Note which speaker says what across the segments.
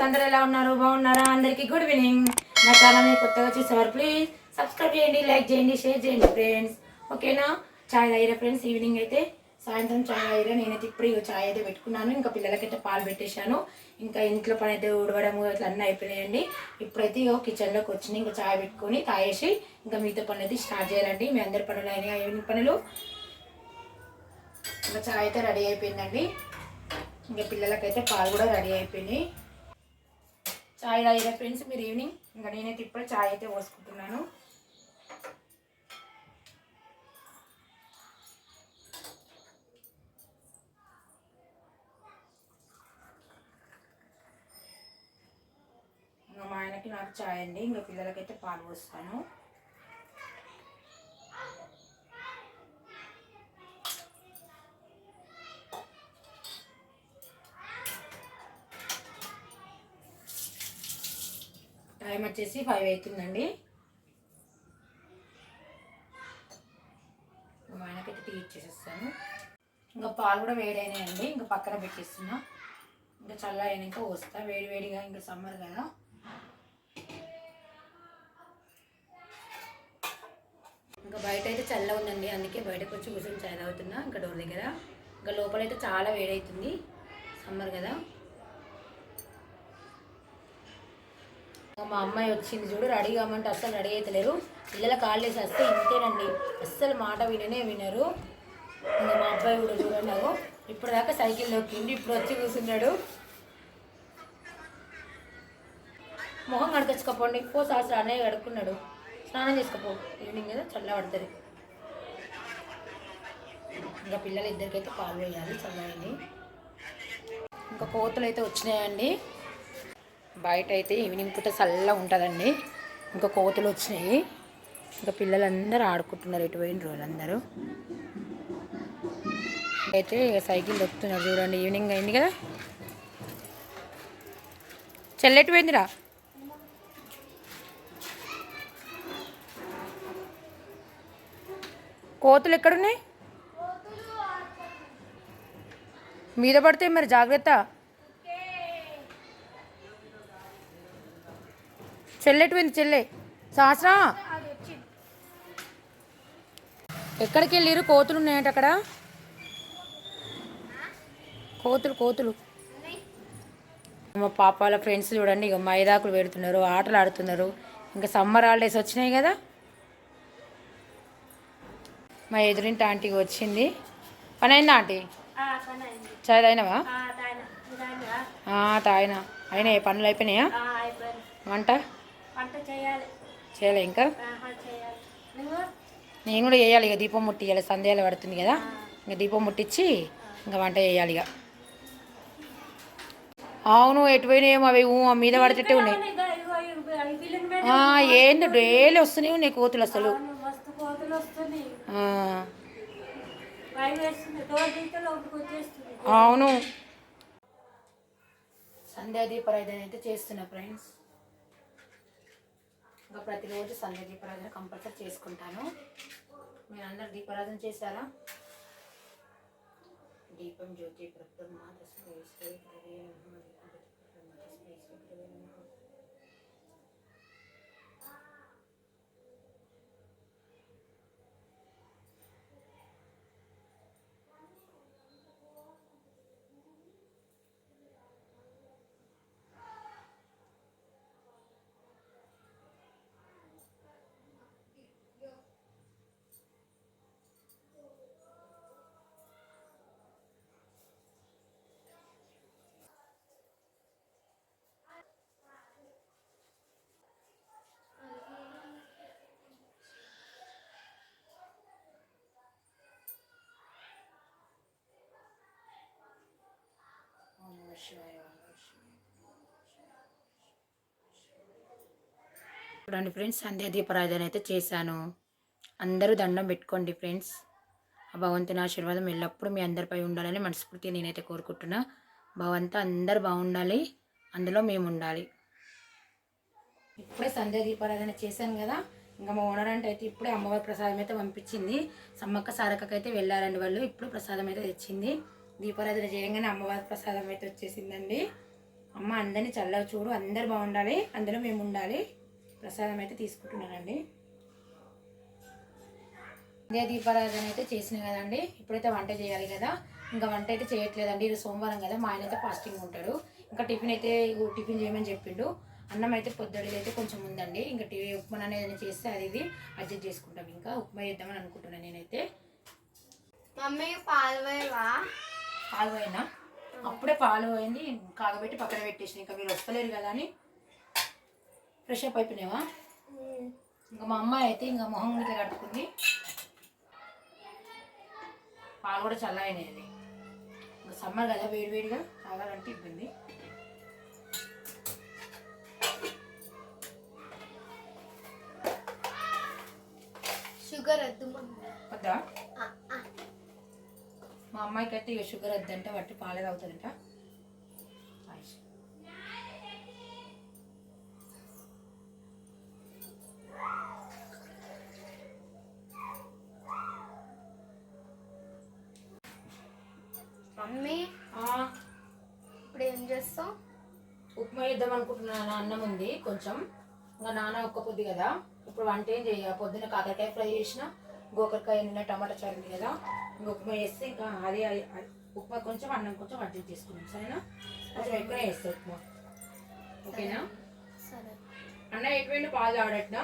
Speaker 1: Friends, అందరూ ఎలా ఉన్నారు? బాగున్నారా? అందరికీ గుడ్ ఈవినింగ్. నా ఛానల్ని కొత్తగా చూసేవారు ప్లీజ్ సబ్స్క్రైబ్ చేయండి, లైక్ చేయండి, షేర్ చేయండి ఫ్రెండ్స్. ఓకేనా? చాయ్ తాగిరా ఫ్రెండ్స్. ఈవినింగ్ అయితే సాయంత్రం చాయ్ తాగిరా. నేనైతే ఇప్పుడు చాయ్ అయితే పెట్టుకున్నాను. ఇంకా పిల్లలకైతే పాలు పెట్టేశాను. ఇంకా ఇంట్లో పని అయితే ఊడవడము ఇట్లా అన్నీ అయిపోయినాయండి. ఇప్పుడైతే ఇక కిచెన్లోకి వచ్చి ఇంకా చాయ్ పెట్టుకొని తాగేసి ఇంకా మిగతా పనులు అయితే స్టార్ట్ చేయాలండి. మీ అందరి పనులు అయినాయి, ఈవినింగ్ పనులు. ఇంకా చాయ్ అయితే రెడీ అయిపోయిందండి. ఇంకా పిల్లలకైతే పాలు కూడా రెడీ అయిపోయినాయి. చాయ్ తాగిరా ఫ్రెండ్స్ మీరు ఈవినింగ్. ఇంకా నేనైతే ఇప్పుడు చాయ్ అయితే పోసుకుంటున్నాను. ఇంకా మా ఆయనకి నాకు చాయ్ అండి. ఇంకా పిల్లలకైతే పాలు పోస్తాను. టైం వచ్చేసి 5 అవుతుందండి. మా ఆయనకైతే టీ ఇచ్చేసేస్తాను. ఇంకా పాలు కూడా వేడైనాయండి. ఇంకా పక్కన పెట్టేస్తున్నా. ఇంకా చల్ల అయినాక పోస్తా. వేడిగా ఇంకా సమ్మర్ కదా. ఇంకా బయట అయితే చల్ల ఉందండి, అందుకే బయటకు వచ్చి కూర్చొని చాయ్ తాగుతున్నా ఇంకా డోర్ దగ్గర. ఇంకా లోపలైతే చాలా వేడవుతుంది, సమ్మర్ కదా. మా అమ్మాయి వచ్చింది చూడు, రెడీ కామంటే అస్సలు రెడీ అవుతలేరు. పిల్లల కాళ్ళు వేసి వస్తే ఇంతేనండి, అస్సలు మాట వినరు. ఇంకా మా అబ్బాయి కూడా చూడండి, ఇప్పుడు దాకా సైకిల్ నొక్కిండి, ఇప్పుడు వచ్చి కూర్చున్నాడు. మొహం కడకొచ్చుకోపోండి పో, సార్ అన్నయ్య కడుక్కున్నాడు. స్నానం చేసుకోపో, ఈవినింగ్ కదా చల్ల పడుతుంది. ఇంకా పిల్లలు ఇద్దరికైతే పాలు వేయాలి, చల్లగా. ఇంకా కోతులు అయితే వచ్చినాయండి. బయట అయితే ఈవినింగ్ పూట చల్లగా ఉంటుందండి. ఇంకా కోతులు వచ్చినాయి. ఇంకా పిల్లలందరూ ఆడుకుంటున్నారు, ఎటు పోయిన రోజులందరూ అయితే సైకిల్ దొక్కుతున్నారు చూడండి. ఈవినింగ్ అయింది కదా. చెల్లెటు పోయిందిరా. కోతులు ఎక్కడున్నాయి? మీద పడితే మరి జాగ్రత్త. చెల్లెటు పోయింది, చెల్లె శాస్త్రం. ఎక్కడికి వెళ్ళిరు? కోతులు ఉన్నాయంట అక్కడ. కోతులు. మా పాప వాళ్ళ ఫ్రెండ్స్ చూడండి, ఇక మైదాకులు పెడుతున్నారు, ఆటలు ఆడుతున్నారు. ఇంకా సమ్మర్ హాలిడేస్ వచ్చినాయి కదా. మా ఎదురింటి ఆంటీకి వచ్చింది. పని అయిందా ఆంటీ? చాయ్ తాగినావా? తాగినా. అయినాయి పనులు అయిపోయినాయా? వంట చేయాలి ఇంకా. నేను కూడా చేయాలి ఇక. దీపం ముట్టియాలి, సందేహాలు పడుతుంది కదా. ఇంకా దీపం ముట్టించి ఇంకా వంట చేయాలి ఇక. అవును, ఎటు పోయినాయేమో అవి మీద పడితే ఉన్నాయి. ఏందో డైలీ వస్తున్నాయి ఉన్నాయి కోతులు అసలు. అవును. సంధ్యా దీపారాధన అయితే చేస్తున్నా ఫ్రెండ్స్. ఇంకా ప్రతిరోజు సంధ్యా దీపారాధన కంపల్సరీ చేసుకుంటాను. మీరు అందరు దీపారాధన చేశారా? దీపం జ్యోతి ప్రప్రమాద చూడండి ఫ్రెండ్స్, సంధ్యా దీపారాధన అయితే చేశాను. అందరూ దండం పెట్టుకోండి ఫ్రెండ్స్. ఆ భగవంతుని ఆశీర్వాదం ఎల్లప్పుడూ మీ అందరిపై ఉండాలని మనస్ఫూర్తిగా నేనైతే కోరుకుంటున్నా. భగవంతా అందరూ బాగుండాలి, అందులో మేము ఉండాలి. ఇప్పుడే సంధ్యా దీపారాధన చేశాను కదా. ఇంకా మా ఓనర్ అంటే అయితే ఇప్పుడే అమ్మవారి ప్రసాదం అయితే పంపించింది. సమ్మక్క సారక్కకి అయితే వెళ్ళారండి వాళ్ళు. ఇప్పుడు ప్రసాదం అయితే తెచ్చింది. దీపారాధన చేయగానే అమ్మవారి ప్రసాదం అయితే వచ్చేసిందండి. అమ్మ అందరినీ చల్లగా చూడు, అందరు బాగుండాలి, అందులో మేము ఉండాలి. ప్రసాదం అయితే తీసుకుంటున్నానండి. ఇండియా దీపారాధన అయితే చేసిన కదండి. ఇప్పుడైతే వంట చేయాలి కదా. ఇంకా వంట అయితే చేయట్లేదండి, ఇది సోమవారం కదా. మా ఆయన అయితే ఫాస్టింగ్ ఉంటాడు. ఇంకా టిఫిన్ అయితే టిఫిన్ చేయమని చెప్పిండు. అన్నం అయితే పొద్దుడిది అయితే కొంచెం ఉందండి. ఇంకా ఉప్మా అనేది చేస్తే అది ఇది అడ్జస్ట్ చేసుకుంటాం. ఇంకా ఉప్మా చేద్దామని అనుకుంటున్నాను నేనైతే.
Speaker 2: మమ్మీ పాలు
Speaker 1: పోయినా అప్పుడే పాలు పోయింది, కాగబెట్టి పక్కన పెట్టేసిన. ఇంకా మీరు వస్తలేరు కదా అని ఫ్రెష్ అప్ అయిపోయినావా? ఇంకా మా అమ్మాయి అయితే ఇంకా మొహం ఇట్లా కట్టుకుంది. పాలు కూడా చల్లగానేది. ఇంకా సమ్మర్ కదా, వేడివేడిగా తాగాలంటే ఇబ్బంది.
Speaker 2: షుగర్ వద్దు
Speaker 1: వద్దా? మా అమ్మాయికి అయితే ఇక షుగర్ వద్దంటే వట్టి పాలే తాగుతుందంట.
Speaker 2: మమ్మీ ఇప్పుడు ఏం చేస్తావు?
Speaker 1: ఉప్మా చేద్దాం అనుకుంటున్నాను. అన్నం ఉంది కొంచెం, ఇంకా నాన్న ఒక్క పొద్దు కదా. ఇప్పుడు వంట ఏం చేయ, పొద్దున్న కాకరకాయ ఫ్రై చేసిన, గోకరకాయ నిన్న టమాటా చారు ఉంది కదా. ఇంకా ఉప్మా చేస్తే ఇంకా అదే ఉప్మా కొంచెం అన్నం కొంచెం అడ్జస్ట్ చేసుకున్నాం. సరేనా? కొంచెం ఎక్కువనే వేస్తాం ఉప్మా, ఓకేనా?
Speaker 2: సరే.
Speaker 1: అన్న ఎటువంటి పాలు ఆడట్నా?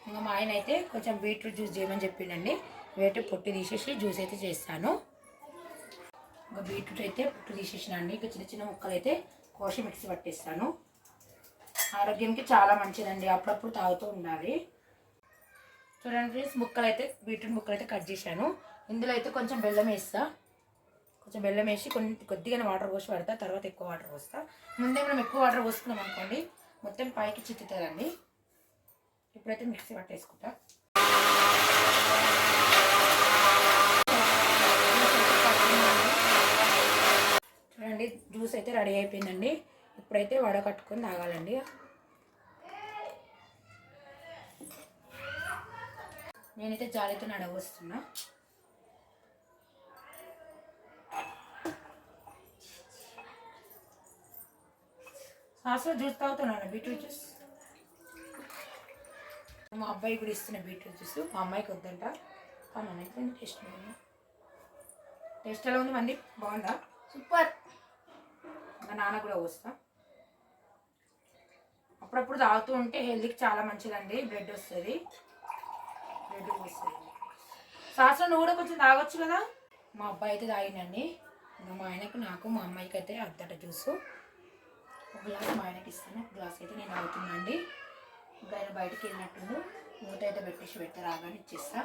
Speaker 1: ఇంకా మా ఆయన అయితే కొంచెం బీట్రూట్ జ్యూస్ చేయమని చెప్పిండండి. వేటి పొట్టు తీసేసి జ్యూస్ అయితే చేస్తాను. ఇంకా బీట్రూట్ అయితే పొట్టు తీసేసిన అండి. ఇంకా చిన్న చిన్న ముక్కలు అయితే కోసి మిక్సీ పట్టేస్తాను. ఆరోగ్యానికి చాలా మంచిదండి, అప్పుడప్పుడు తాగుతూ ఉండాలి. చూడండి ఫ్రెండ్స్, ముక్కలు అయితే బీట్రూట్ ముక్కలు అయితే కట్ చేశాను. ఇందులో అయితే కొంచెం బెల్లం వేస్తా. కొంచెం బెల్లం వేసి కొద్దిగానే వాటర్ పోసి పడతా, తర్వాత ఎక్కువ వాటర్ పోస్తా. ముందే మనం ఎక్కువ వాటర్ పోసుకున్నాం అనుకోండి మొత్తం పైకి చిత్తుతుందండి. ఇప్పుడైతే మిక్సీ పట్టేసుకుంటా. చూడండి జ్యూస్ అయితే రెడీ అయిపోయిందండి. ఇప్పుడైతే వడకట్టుకొని తాగాలండి. నేనైతే జాలితో నడవస్తున్నా. సాస్లో జ్యూస్ తాగుతున్నాను, బీట్రూట్ జ్యూస్. మా అబ్బాయి కూడా ఇస్తున్న బీట్రూట్ జ్యూస్. మా అమ్మాయికి వద్దంట, కానీ టేస్ట్ బాగుంది. టేస్ట్ ఎలా ఉంది మంది? బాగుందా?
Speaker 2: సూపర్.
Speaker 1: మా నాన్న కూడా పోస్తా. అప్పుడప్పుడు తాగుతూ ఉంటే హెల్త్కి చాలా మంచిదండి. బ్లడ్ వస్తుంది, బ్లడ్ వస్తుంది. సాస్లో నువ్వు కూడా కొంచెం తాగొచ్చు కదా. మా అబ్బాయి అయితే తాగిందండి. ఇంకా మా ఆయనకు, నాకు, మా అమ్మాయికి అయితే అద్దట జ్యూసు. ఒక గ్లాస్ మా ఆయనకి ఇస్తాను, ఒక గ్లాస్ అయితే నేను తాగుతున్నాండి. ఇంకా ఆయన బయటకు వెళ్ళినట్టుండు, మూత అయితే పెట్టి రాగానే ఇచ్చేస్తా.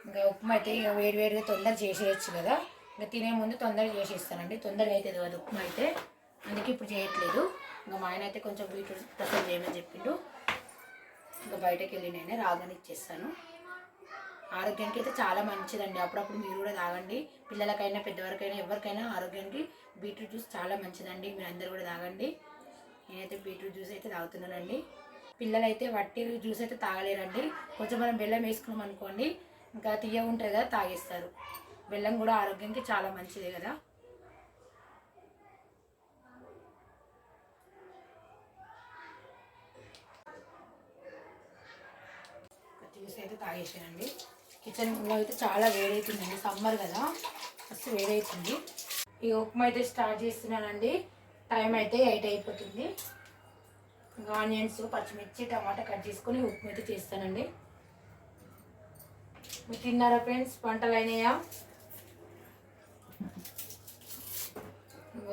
Speaker 1: ఇంకా ఉప్మా అయితే ఇక వేడివేడిగా తొందర చేసేయచ్చు కదా. ఇంకా తినే ముందు తొందరగా చేసేస్తానండి, తొందరగా అవుతుంది కదా ఉప్మా అయితే, అందుకే ఇప్పుడు చేయట్లేదు. ఇంకా మా ఆయన అయితే కొంచెం బీట్రూట్ ప్రసాదం చేయమని చెప్పిండు. ఇంకా బయటకు వెళ్ళి నేనే రాగానే ఇచ్చేస్తాను. ఆరోగ్యానికి అయితే చాలా మంచిదండి, అప్పుడప్పుడు మీరు కూడా తాగండి. పిల్లలకైనా పెద్దవారికైనా ఎవరికైనా ఆరోగ్యానికి బీట్రూట్ జ్యూస్ చాలా మంచిదండి. మీరు అందరూ కూడా తాగండి. నేనైతే బీట్రూట్ జ్యూస్ అయితే తాగుతున్నానండి. పిల్లలైతే వట్టి జ్యూస్ అయితే తాగలేరండి. కొంచెం మనం బెల్లం వేసుకున్నాం అనుకోండి, ఇంకా తీయ ఉంటుంది కదా, తాగేస్తారు. బెల్లం కూడా ఆరోగ్యానికి చాలా మంచిదే కదా. జ్యూస్ అయితే తాగేసానండి. కిచెన్లో అయితే చాలా వేడవుతుందండి, సమ్మర్ కదా, ఫస్ట్ వేడవుతుంది. ఈ ఉప్మా అయితే స్టార్ట్ చేస్తున్నానండి. టైం అయితే 8 అయిపోతుంది. ఇంకా ఆనియన్స్, పచ్చిమిర్చి, టమాటా కట్ చేసుకొని ఉప్మా అయితే చేస్తానండి. మీరు తిన్నారా ఫ్రెండ్స్? వంటలు అయినాయా?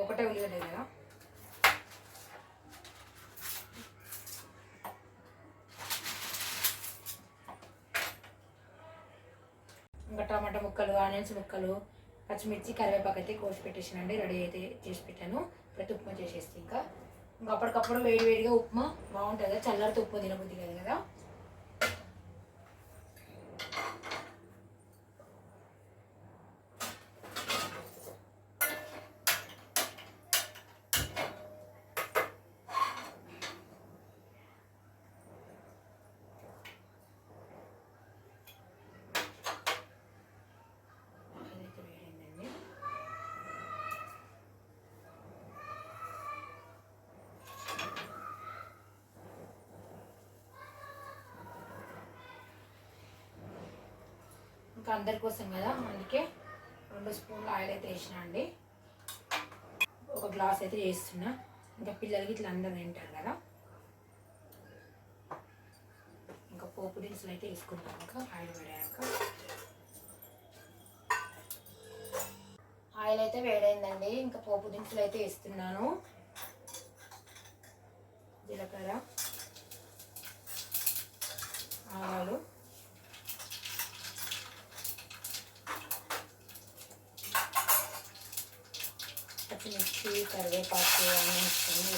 Speaker 1: ఒకటే ఉల్లిగడ్డ కదా. ఇంకా టమాటా ముక్కలు, ఆనియన్స్ ముక్కలు, పచ్చిమిర్చి, కరివేపాకు అయితే కోసి పెట్టేసానండి. రెడీ అయితే చేసి పెట్టాను. ప్రతి ఉప్మా చేసేస్తే ఇంకా అప్పటికప్పుడు వేడివేడిగా ఉప్మా బాగుంటుంది కదా. చల్లారితో ఉప్మా తినబుద్ధి కదా కదా. ఇంకా అందరి కోసం కదా, అందుకే 2 స్పూన్లు ఆయిల్ అయితే వేసిన అండి. ఒక గ్లాస్ అయితే చేస్తున్నా, ఇంకా పిల్లలకి ఇట్లా అందరూ తింటారు కదా. ఇంకా పోపు దినుసులు అయితే వేసుకుంటాం. ఇంకా ఆయిల్ వేడాక ఆయిల్ అయితే వేడైందండి. ఇంకా పోపు దినుసులు అయితే వేస్తున్నాను. జీలకర్ర, ఆవాలు, పచ్చిమిర్చి, కరివేపాకు అన్నీ వేసుకొని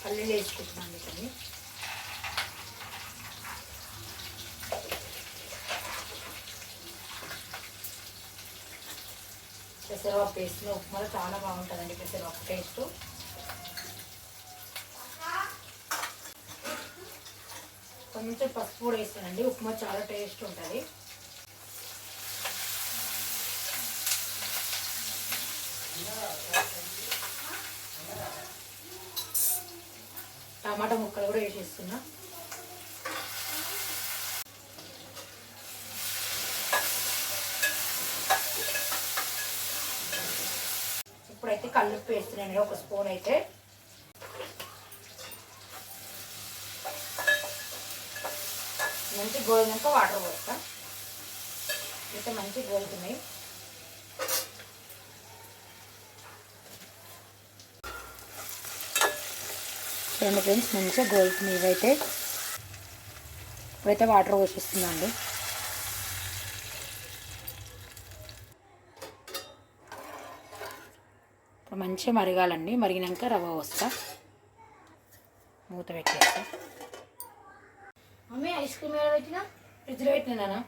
Speaker 1: పల్లీలు వేసుకుంటున్నాను. కొన్ని పెసరపప్పు వేసిన ఉప్మాలో చాలా బాగుంటుందండి పెసరపప్పు టేస్ట్. కొంచెం పసుపు కూడా వేస్తానండి, ఉప్మా చాలా టేస్ట్ ఉంటుంది. టమాటా ముక్కలు కూడా వేసేస్తున్నా. ఇప్పుడైతే కల్లుప్పు వేస్తున్నాను 1 స్పూన్ అయితే. మంచి గోలినాక వాటర్ పోస్తా. అయితే మంచి గోలుతున్నాయి. చూడండి ఫ్రెండ్స్, మంచిగా గోలుతున్నాయి ఇవైతే. ఇప్పుడైతే వాటర్ పోసేస్తున్నా అండి. ఇప్పుడు మంచిగా మరగాలండి. మరిగినాక రవ్వ పోస్తా, మూత పెట్టేస్తా.
Speaker 2: మమ్మీ ఐస్ క్రీమ్ ఎలా పెట్టినా?
Speaker 1: ఫ్రిడ్జ్లో పెట్టినా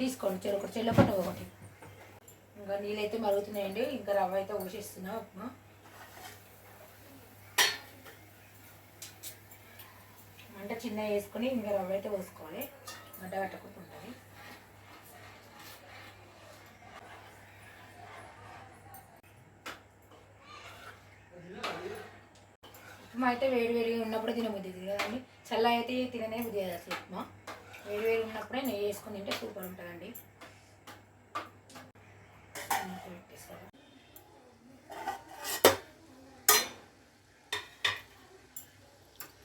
Speaker 1: తీసుకోండి. చెరొకటి చెల్లొకటి ఒకటి. ఇంకా నీళ్ళైతే మరుగుతున్నాయండి. ఇంకా రవ్వ అయితే పోసేస్తున్నా. ఉప్మా మంట చిన్న వేసుకొని ఇంకా రవ్వ అయితే పోసుకోవాలి, గడ్డ కట్టకుండా ఉంటుంది. ఉప్మా అయితే వేడిగా ఉన్నప్పుడే తినబుద్ధి కదండి. చల్ల అయితే తిననే బుద్ధి కాదు అసలు. ఉప్మా వేడి ఉన్నప్పుడే నెయ్యి వేసుకొని తింటే సూపర్ ఉంటుందండి.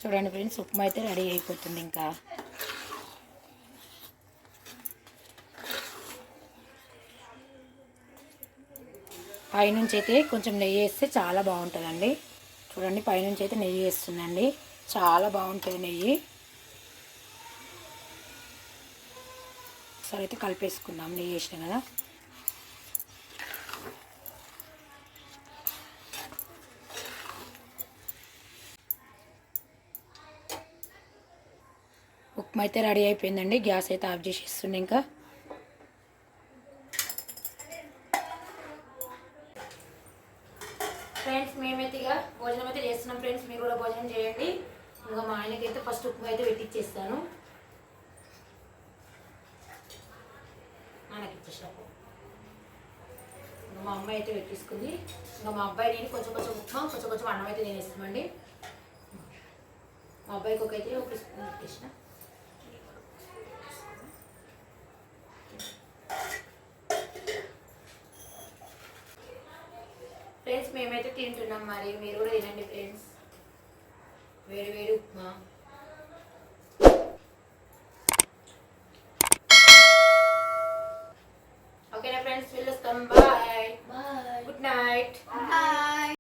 Speaker 1: చూడండి ఫ్రెండ్స్, ఉప్మా అయితే రెడీ అయిపోతుంది. ఇంకా పైనుంచి అయితే కొంచెం నెయ్యి వేస్తే చాలా బాగుంటుందండి. చూడండి, పైనుంచి అయితే నెయ్యి వేస్తుందండి, చాలా బాగుంటుంది నెయ్యి. ఒకసారి అయితే కలిపేసుకుందాం. నెయ్యి వేసినాం కదా. ఉప్మా అయితే రెడీ అయిపోయిందండి. గ్యాస్ అయితే ఆఫ్ చేసేస్తుంది. ఇంకా ఫ్రెండ్స్, మేమైతే ఇక భోజనం అయితే చేస్తున్నాం. ఫ్రెండ్స్, మీరు కూడా భోజనం చేయండి. ఇంకా మా ఆయనకైతే ఫస్ట్ ఉప్మా అయితే పెట్టిచ్చేస్తాను. ఆయనకి ఇచ్చేసాను. ఇంకా మా అమ్మాయి అయితే పెట్టించుకుంది. ఇంకా మా అబ్బాయి నేను కొంచెం ఉప్మా, కొంచెం అన్నం అయితే నేను ఇస్తామండి. మా అబ్బాయికి ఒకైతే 1 స్పూన్ పెట్టేసిన. ఫ్రెండ్స్, మేమైతే తింటున్నాం. మరి మీరు కూడా తినండి ఫ్రెండ్స్. వేడి ఉప్మా.